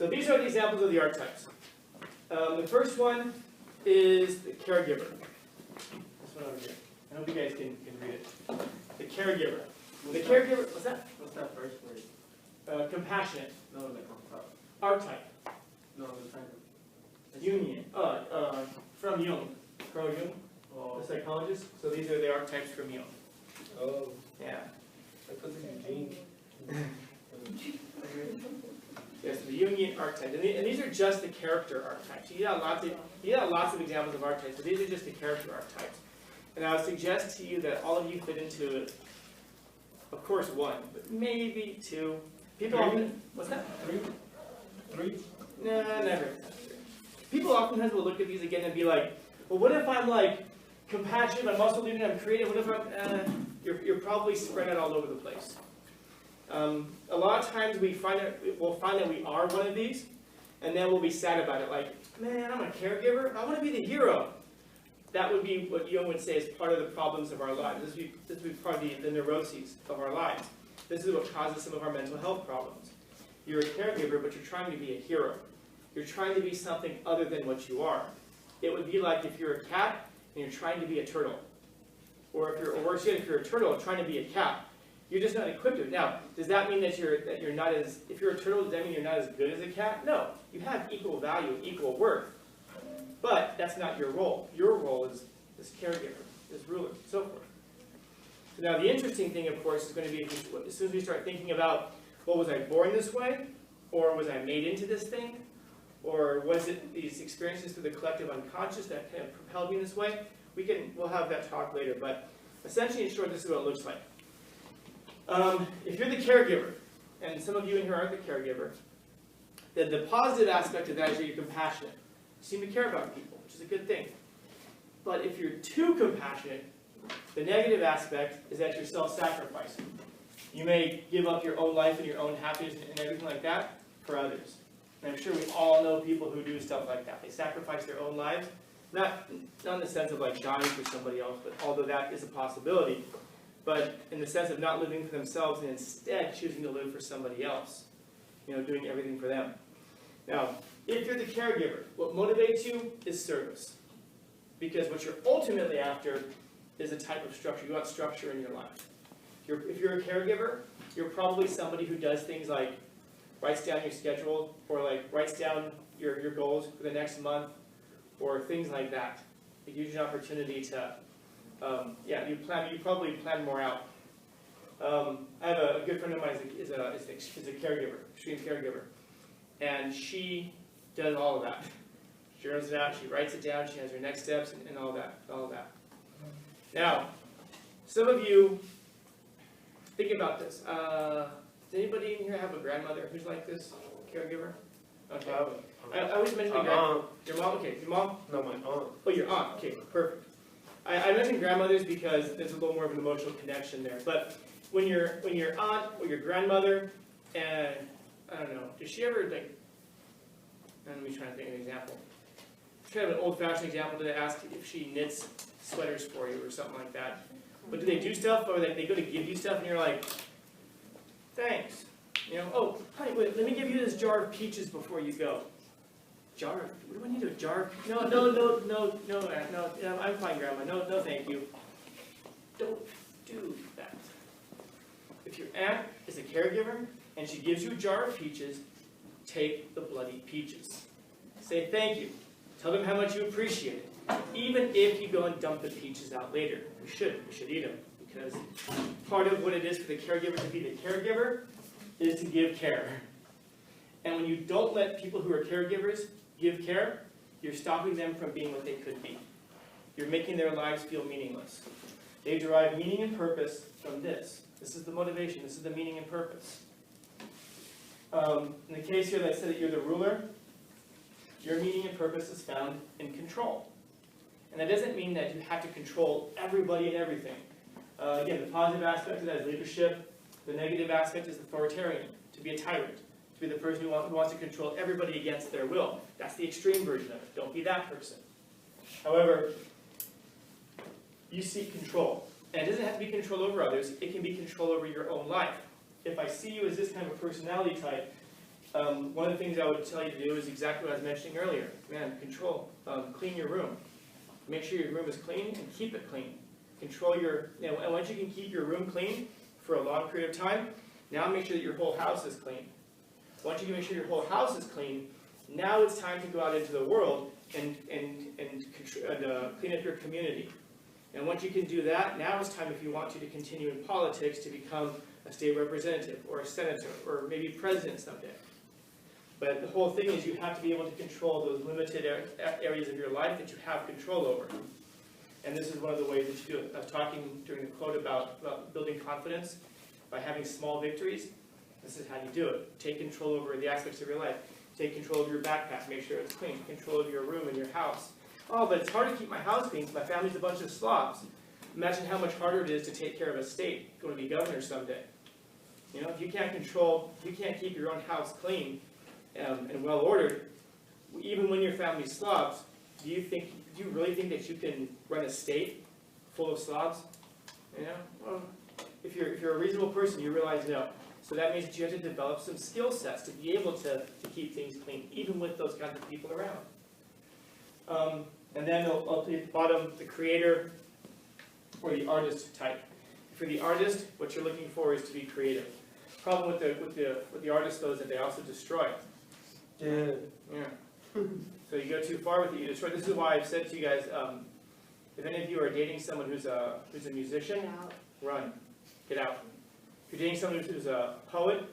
So these are the examples of the archetypes. The first one is the caregiver. This one over here. I hope you guys can read it. The caregiver. The caregiver, what's that? What's that first word? Compassionate. No, that comes up. Archetype. No, the second. Union. From Jung. Carl Jung, Oh, the psychologist. So these are the archetypes from Jung. oh. Yeah. I put the Eugene. Yes, the Jungian archetype. And these are just the character archetypes. You got lots of examples of archetypes, but these are just the character archetypes. And I would suggest to you that all of you fit into, of course, one, but maybe two. People often, what's that? Three? No, never. People oftentimes will look at these again and be like, well, what if I'm like compassionate, I'm also leading, I'm creative, what if I'm, you're probably spread out all over the place. A lot of times we'll find that we are one of these, and then we'll be sad about it, like, man, I'm a caregiver, I want to be the hero. That would be what Jung would say is part of the problems of our lives. This would be part of the neuroses of our lives. This is what causes some of our mental health problems. You're a caregiver, but you're trying to be a hero. You're trying to be something other than what you are. It would be like if you're a cat and you're trying to be a turtle. Or worse yet, if you're a turtle trying to be a cat. You're just not equipped to it. Now, does that mean that you're not as, if you're a turtle, does that mean you're not as good as a cat? No. You have equal value, equal worth. But that's not your role. Your role is this caregiver, this ruler, and so forth. So now the interesting thing, of course, is going to be as soon as we start thinking about, well, was I born this way? Or was I made into this thing? Or was it these experiences through the collective unconscious that kind of propelled me in this way? We'll have that talk later. But essentially, in short, this is what it looks like. If you're the caregiver, and some of you in here aren't the caregiver, then the positive aspect of that is that you're compassionate. You seem to care about people, which is a good thing. But if you're too compassionate, the negative aspect is that you're self-sacrificing. You may give up your own life and your own happiness and everything like that for others. And I'm sure we all know people who do stuff like that. They sacrifice their own lives, not in the sense of like dying for somebody else, but although that is a possibility, but in the sense of not living for themselves and instead choosing to live for somebody else, doing everything for them. Now, if you're the caregiver, what motivates you is service. Because what you're ultimately after is a type of structure. You want structure in your life. If you're a caregiver, you're probably somebody who does things like writes down your schedule, or like writes down your goals for the next month, or things like that. It gives you an opportunity to, you probably plan more out. I have a good friend of mine is a caregiver, extreme caregiver, and she does all of that. She journals it out, she writes it down, she has her next steps, and all that. Now, some of you think about this. Does anybody in here have a grandmother who's like this, caregiver? Okay. I always mention your mom. Your mom? Okay, your mom? No, my aunt. Oh, your aunt. Okay, perfect. I mention grandmothers because there's a little more of an emotional connection there. But when your aunt or your grandmother, and I don't know, does she ever like? Let me try to think of an example. It's kind of an old-fashioned example to ask if she knits sweaters for you or something like that. But do they do stuff, or they go to give you stuff, and you're like, thanks. Oh, honey, wait, let me give you this jar of peaches before you go. Jar of, what do I need a jar of peaches? No, I'm fine, Grandma. No, thank you. Don't do that. If your aunt is a caregiver, and she gives you a jar of peaches, take the bloody peaches. Say thank you. Tell them how much you appreciate it. Even if you go and dump the peaches out later. You should eat them. Because part of what it is for the caregiver to be the caregiver is to give care. And when you don't let people who are caregivers give care, you're stopping them from being what they could be. You're making their lives feel meaningless. They derive meaning and purpose from this. This is the motivation. This is the meaning and purpose. In the case here that I said that you're the ruler, your meaning and purpose is found in control. And that doesn't mean that you have to control everybody and everything. Again, the positive aspect of that is leadership. The negative aspect is authoritarian, to be a tyrant, to be the person who wants to control everybody against their will. That's the extreme version of it. Don't be that person. However, you seek control. And it doesn't have to be control over others. It can be control over your own life. If I see you as this kind of a personality type, one of the things I would tell you to do is exactly what I was mentioning earlier. Man, control. Clean your room. Make sure your room is clean and keep it clean. Control your, and once you can keep your room clean for a long period of time, now make sure that your whole house is clean. Once you can make sure your whole house is clean, now it's time to go out into the world and clean up your community. And once you can do that, now it's time, if you want to continue in politics, to become a state representative or a senator or maybe president someday. But the whole thing is you have to be able to control those limited areas of your life that you have control over. And this is one of the ways that you do it. I was talking during the quote about building confidence by having small victories. This is how you do it. Take control over the aspects of your life. Take control of your backpack. Make sure it's clean. Control of your room and your house. Oh, but it's hard to keep my house clean because my family's a bunch of slobs. Imagine how much harder it is to take care of a state, going to be governor someday. You know, if you can't keep your own house clean and well ordered, even when your family's slobs, do you really think that you can run a state full of slobs? You know, well, if you're a reasonable person, you realize no. So that means that you have to develop some skill sets to be able to keep things clean, even with those kinds of people around. And then at the bottom, the creator or the artist type. For the artist, what you're looking for is to be creative. Problem with the artist, though, is that they also destroy. Yeah. So you go too far with it, you destroy. This is why I've said to you guys, if any of you are dating someone who's a musician, run, get out. If you're dating someone who's a poet,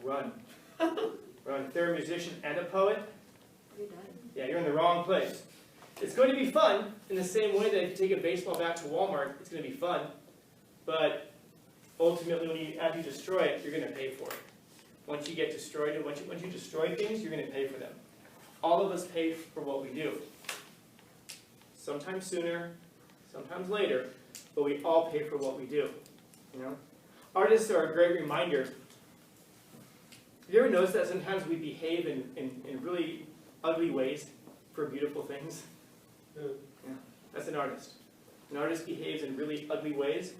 run, run. If they're a musician and a poet, yeah, you're in the wrong place. It's going to be fun in the same way that if you take a baseball bat to Walmart, it's going to be fun, but ultimately, after you destroy it, you're going to pay for it. Once you get destroyed, and once you destroy things, you're going to pay for them. All of us pay for what we do. Sometimes sooner, sometimes later, but we all pay for what we do. You know, artists are a great reminder. Have you ever noticed that sometimes we behave in really ugly ways for beautiful things? Yeah, that's an artist. An artist behaves in really ugly ways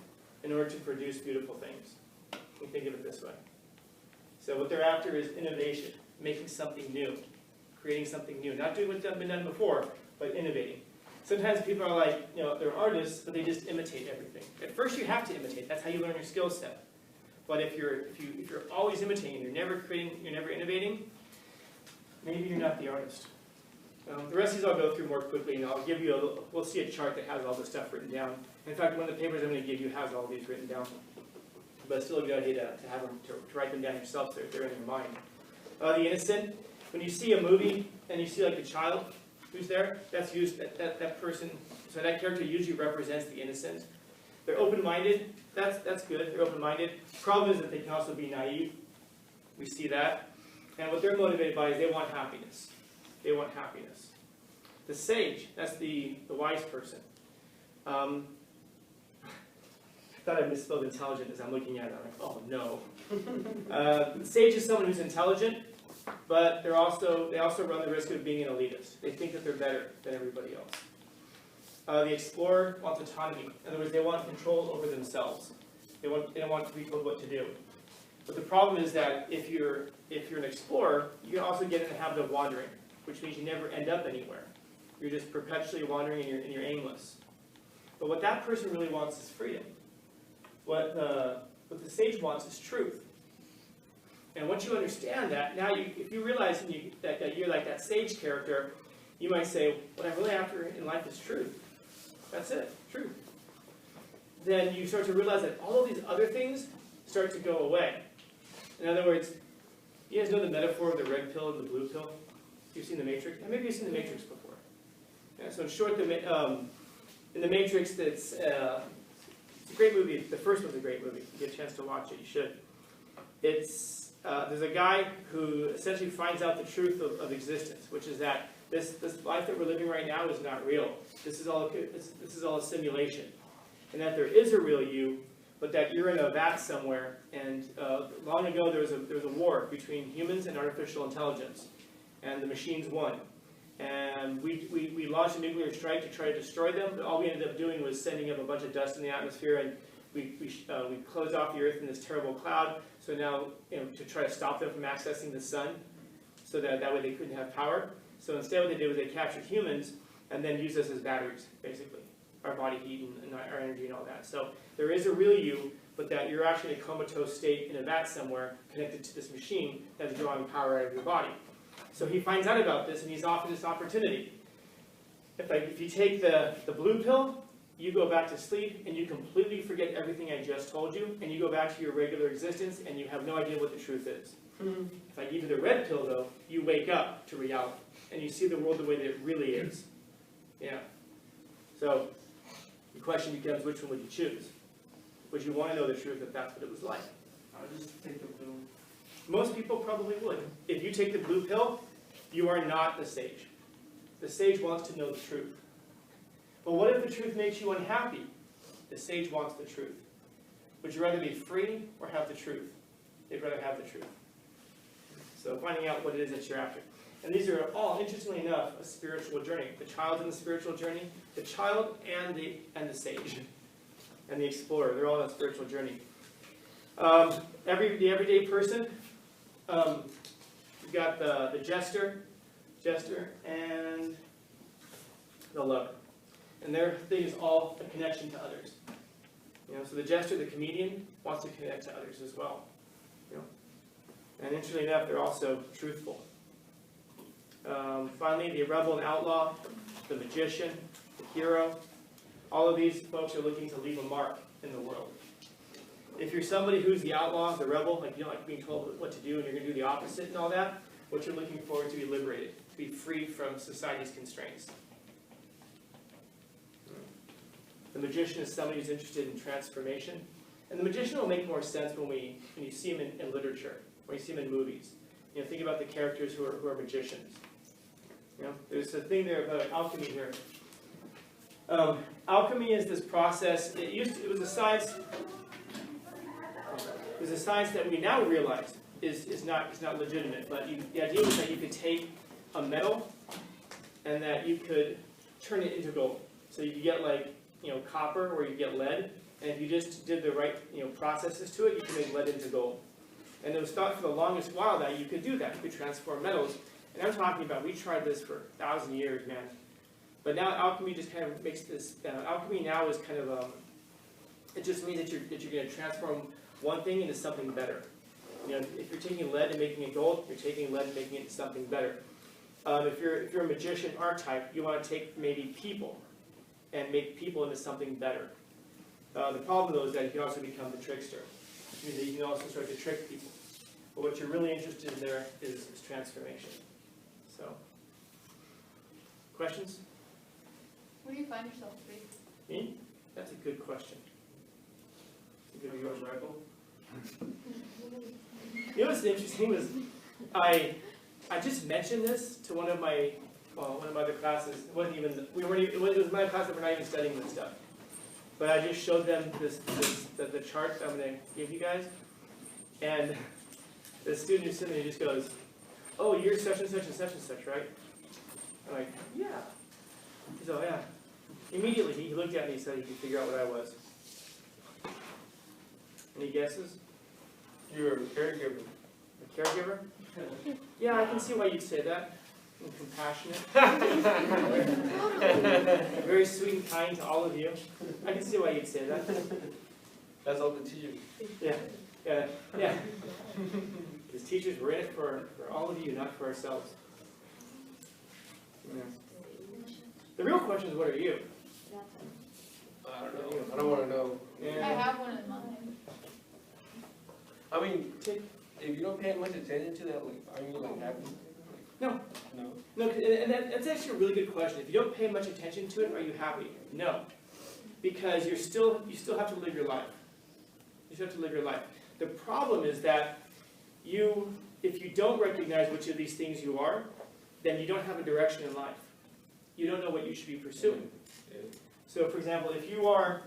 in order to produce beautiful things. You think of it this way. So what they're after is innovation, making something new, creating something new. Not doing what's been done before, but innovating. Sometimes people are like, you know, they're artists, but they just imitate everything. At first you have to imitate. That's how you learn your skill set. But if you're always imitating, you're never creating, you're never innovating, maybe you're not the artist. The rest of these I'll go through more quickly, and I'll give you we'll see a chart that has all this stuff written down. In fact, one of the papers I'm going to give you has all these written down. But it's still a good idea to have them, to write them down yourself so if they're in your mind. The innocent, when you see a movie and you see like the child who's there, that's used, that person, so that character usually represents the innocent. They're open-minded, that's good, they're open-minded. Problem is that they can also be naive. We see that. And what they're motivated by is they want happiness. They want happiness. The sage, that's the wise person. I thought I misspelled intelligent as I'm looking at it. I'm like, oh no. The sage is someone who's intelligent, but they also run the risk of being an elitist. They think that they're better than everybody else. The explorer wants autonomy. In other words, they want control over themselves. They don't want to be told what to do. But the problem is that if you're an explorer, you can also get in the habit of wandering, which means you never end up anywhere. You're just perpetually wandering and you're aimless. But what that person really wants is freedom. What the sage wants is truth. And once you understand that, now if you realize that you're like that sage character, you might say, what I'm really after in life is truth. That's it, truth. Then you start to realize that all of these other things start to go away. In other words, you guys know the metaphor of the red pill and the blue pill? You've seen The Matrix? Yeah, maybe you've seen The Matrix before. Yeah, so in short, in The Matrix, it's a great movie. The first one's a great movie. If you get a chance to watch it, you should. There's a guy who essentially finds out the truth of existence, which is that this life that we're living right now is not real. This is all a simulation. And that there is a real you, but that you're in a vat somewhere. And long ago, there was a war between humans and artificial intelligence. And the machines won. And we launched a nuclear strike to try to destroy them, but all we ended up doing was sending up a bunch of dust in the atmosphere, and we closed off the Earth in this terrible cloud. So now, to try to stop them from accessing the sun, so that way they couldn't have power. So instead what they did was they captured humans and then used us as batteries, basically. Our body heat and our energy and all that. So there is a real you, but that you're actually in a comatose state in a vat somewhere connected to this machine that's drawing power out of your body. So he finds out about this and he's offered this opportunity. If you take the blue pill, you go back to sleep and you completely forget everything I just told you, and you go back to your regular existence and you have no idea what the truth is. If I give you the red pill, though, you wake up to reality and you see the world the way that it really is. Yeah. So the question becomes, which one would you choose? Would you want to know the truth if that's what it was like? I'll just take the blue. Most people probably would. If you take the blue pill, you are not the sage. The sage wants to know the truth. But what if the truth makes you unhappy? The sage wants the truth. Would you rather be free or have the truth? They'd rather have the truth. So finding out what it is that you're after. And these are all, interestingly enough, a spiritual journey. The child in the spiritual journey, the child and the sage, and the explorer. They're all on a spiritual journey. The everyday person, you've got the jester, and the lover. And their thing is all a connection to others. So the jester, the comedian, wants to connect to others as well. And interestingly enough, they're also truthful. Finally, the rebel and outlaw, the magician, the hero. All of these folks are looking to leave a mark in the world. If you're somebody who's the outlaw, the rebel, like you don't like being told what to do and you're going to do the opposite and all that, what you're looking for is to be liberated, to be free from society's constraints. The magician is somebody who's interested in transformation. And the magician will make more sense when you see him in literature, when you see him in movies. Think about the characters who are magicians. There's a thing there about alchemy here. Alchemy is this process. It was a science. It was a science that we now realize is not legitimate. But the idea was that you could take a metal and that you could turn it into gold. So you could get copper or you get lead, and if you just did the right processes to it, you could make lead into gold. And it was thought for the longest while that you could do that. You could transform metals. And I'm talking about, we tried this for 1,000 years, man. But now alchemy just kind of makes this, alchemy now is kind of, it just means that you're going to transform one thing into something better. If you're taking lead and making it gold, you're taking lead and making it into something better. If you're a magician archetype, you want to take maybe people and make people into something better. The problem, though, is that you can also become the trickster. Which means that you can also start to trick people. But what you're really interested in there is transformation. So, questions? Where do you find yourself to be? Me? That's a good question. Are you a rebel? What's interesting was I just mentioned this to one of my other classes. It wasn't even it was my class that we're not even studying this stuff. But I just showed them the chart that I'm going to give you guys, and the student who's sitting there just goes, "Oh, you're such and such and such and such, right?" I'm like, "Yeah." He's like, "Oh, yeah." Immediately he looked at me and said he could figure out what I was. Any guesses? You're a caregiver. A caregiver? Yeah, I can see why you'd say that. I'm compassionate. Very sweet and kind to all of you. I can see why you'd say that. That's open to you. Yeah. As teachers, we're in it for all of you, not for ourselves. Yeah. The real question is, what are you? I don't know. I don't want to know. I have one in mind. I mean, if you don't pay much attention to that, are you happy? No. No. And that's actually a really good question. If you don't pay much attention to it, are you happy? No. Because you still have to live your life. You still have to live your life. The problem is that if you don't recognize which of these things you are, then you don't have a direction in life. You don't know what you should be pursuing. Yeah. So, for example, if you are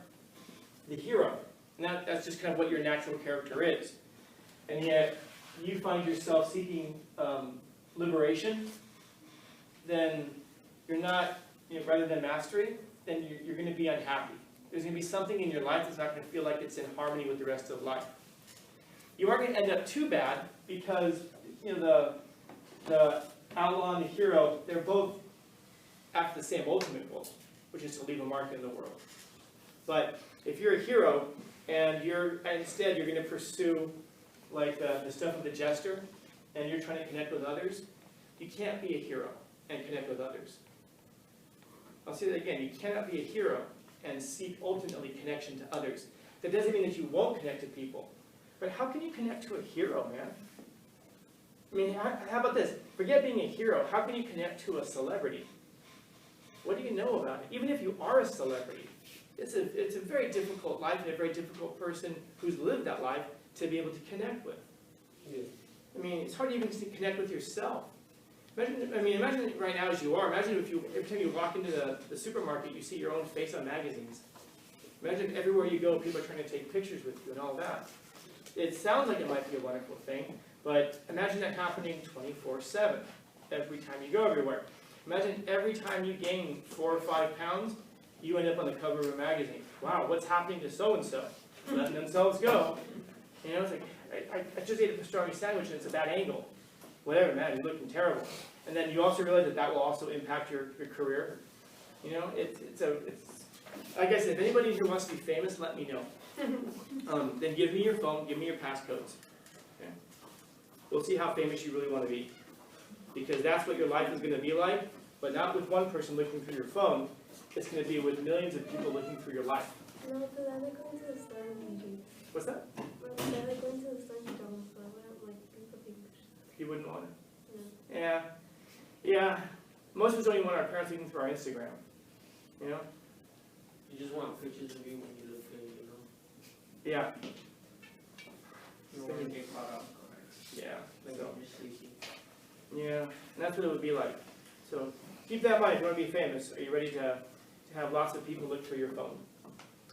the hero, and that's just kind of what your natural character is, and yet you find yourself seeking liberation, then you're not, rather than mastery, then you're going to be unhappy. There's going to be something in your life that's not going to feel like it's in harmony with the rest of life. You aren't going to end up too bad because, the outlaw and the hero, they're both after the same ultimate goal, which is to leave a mark in the world. But if you're a hero and instead you're going to pursue like the stuff of the jester, and you're trying to connect with others, you can't be a hero and connect with others. I'll say that again, you cannot be a hero and seek ultimately connection to others. That doesn't mean that you won't connect to people. But how can you connect to a hero, man? I mean, how about this? Forget being a hero. How can you connect to a celebrity? What do you know about it? Even if you are a celebrity, it's a very difficult life and a very difficult person who's lived that life to be able to connect with. Yeah. I mean, it's hard even to connect with yourself. Imagine right now as you are. Imagine if every time you walk into the supermarket, you see your own face on magazines. Imagine everywhere you go, people are trying to take pictures with you and all that. It sounds like it might be a wonderful thing, but imagine that happening 24/7 every time you go everywhere. Imagine every time you gain 4 or 5 pounds, you end up on the cover of a magazine. Wow, what's happening to so-and-so? Letting themselves go. You know, it's like, I just ate a pastrami sandwich and it's a bad angle. Whatever, man, you're looking terrible. And then you also realize that will also impact your career. You know, it's like I said, if anybody here wants to be famous, let me know. Then give me your phone, give me your passcodes. Okay? We'll see how famous you really want to be. Because that's what your life is going to be like, but not with one person looking through your phone. It's going to be with millions of people looking through your life. No, because I like going to the store and you. What's that? I like going to the store and you don't, so I wouldn't like think of people. You wouldn't want it? No. Yeah. Yeah. Most of us don't even want our parents looking through our Instagram. You know? You just want pictures of you when you look good, you know? Yeah. You don't want to get caught up. Yeah. Like, So, you're sleepy. yeah. And that's what it would be like. So keep that in mind if you want to be famous. Are you ready to have lots of people look through your phone?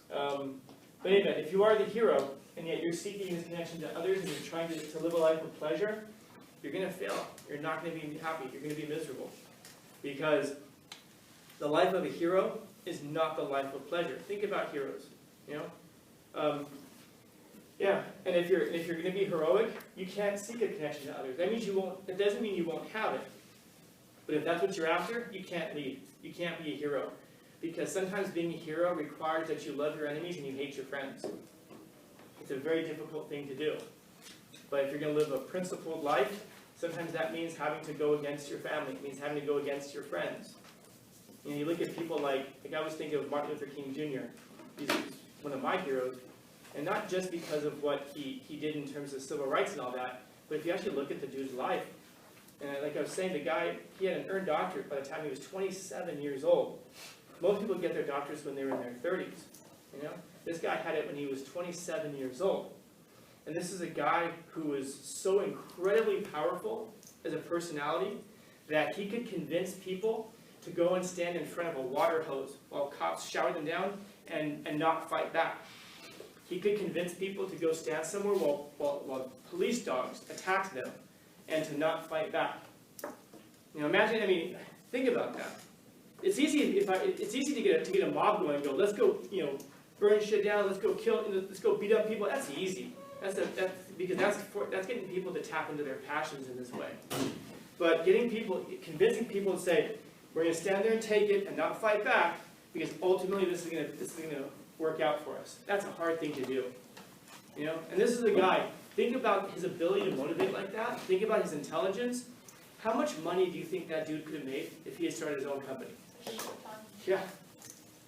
But anyway, if you are the hero, and yet you're seeking this connection to others, and you're trying to live a life of pleasure, you're going to fail. You're not going to be happy. You're going to be miserable. Because the life of a hero is not the life of pleasure. Think about heroes, you know? Yeah, and if you're going to be heroic, you can't seek a connection to others. That means you won't. It doesn't mean you won't have it. But if that's what you're after, you can't lead. You can't be a hero. Because sometimes being a hero requires that you love your enemies and you hate your friends. It's a very difficult thing to do. But if you're going to live a principled life, sometimes that means having to go against your family. It means having to go against your friends. You know, you look at people like I was thinking of Martin Luther King Jr. He's one of my heroes. And not just because of what he did in terms of civil rights and all that, but if you actually look at the dude's life, and like I was saying, the guy, he had an earned doctorate by the time he was 27 years old. Most people get their doctorates when they're in their 30s, you know? This guy had it when he was 27 years old. And this is a guy who was so incredibly powerful as a personality that he could convince people to go and stand in front of a water hose while cops showered them down and not fight back. He could convince people to go stand somewhere while police dogs attacked them and to not fight back. You know, imagine, I mean, think about that. It's easy to get a mob going and go, let's go, you know, burn shit down, let's go kill, let's go beat up people. That's easy. Because that's getting people to tap into their passions in this way. But convincing people to say, we're going to stand there and take it and not fight back, because ultimately this is going to work out for us. That's a hard thing to do. You know? And this is a guy, think about his ability to motivate like that. Think about his intelligence. How much money do you think that dude could have made if he had started his own company? Yeah.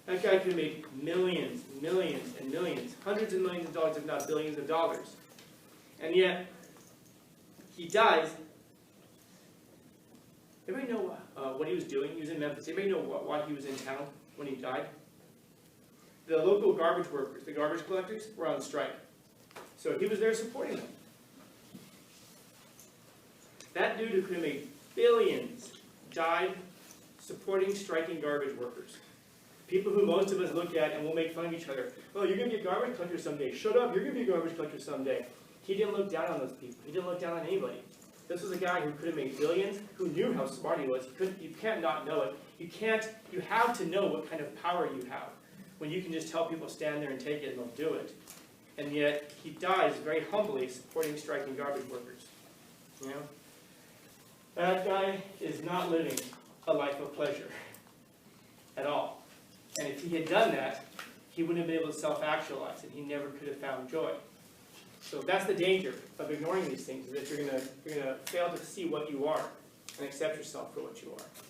That guy could have made millions, millions, and millions. Hundreds of millions of dollars, if not billions of dollars. And yet, he dies. Everybody know what he was doing? He was in Memphis. Everybody know why he was in town when he died? The local garbage workers, the garbage collectors, were on strike. So he was there supporting them. That dude who could have made billions died supporting striking garbage workers. People who most of us look at and we'll make fun of each other. Oh, you're going to be a garbage collector someday. Shut up, you're going to be a garbage collector someday. He didn't look down on those people. He didn't look down on anybody. This was a guy who could have made billions, who knew how smart he was. You can't not know it. You have to know what kind of power you have when you can just tell people stand there and take it and they'll do it. And yet, he dies very humbly supporting striking garbage workers. You know? That guy is not living a life of pleasure at all. And if he had done that, he wouldn't have been able to self-actualize, and he never could have found joy. So that's the danger of ignoring these things, is that you're gonna fail to see what you are and accept yourself for what you are.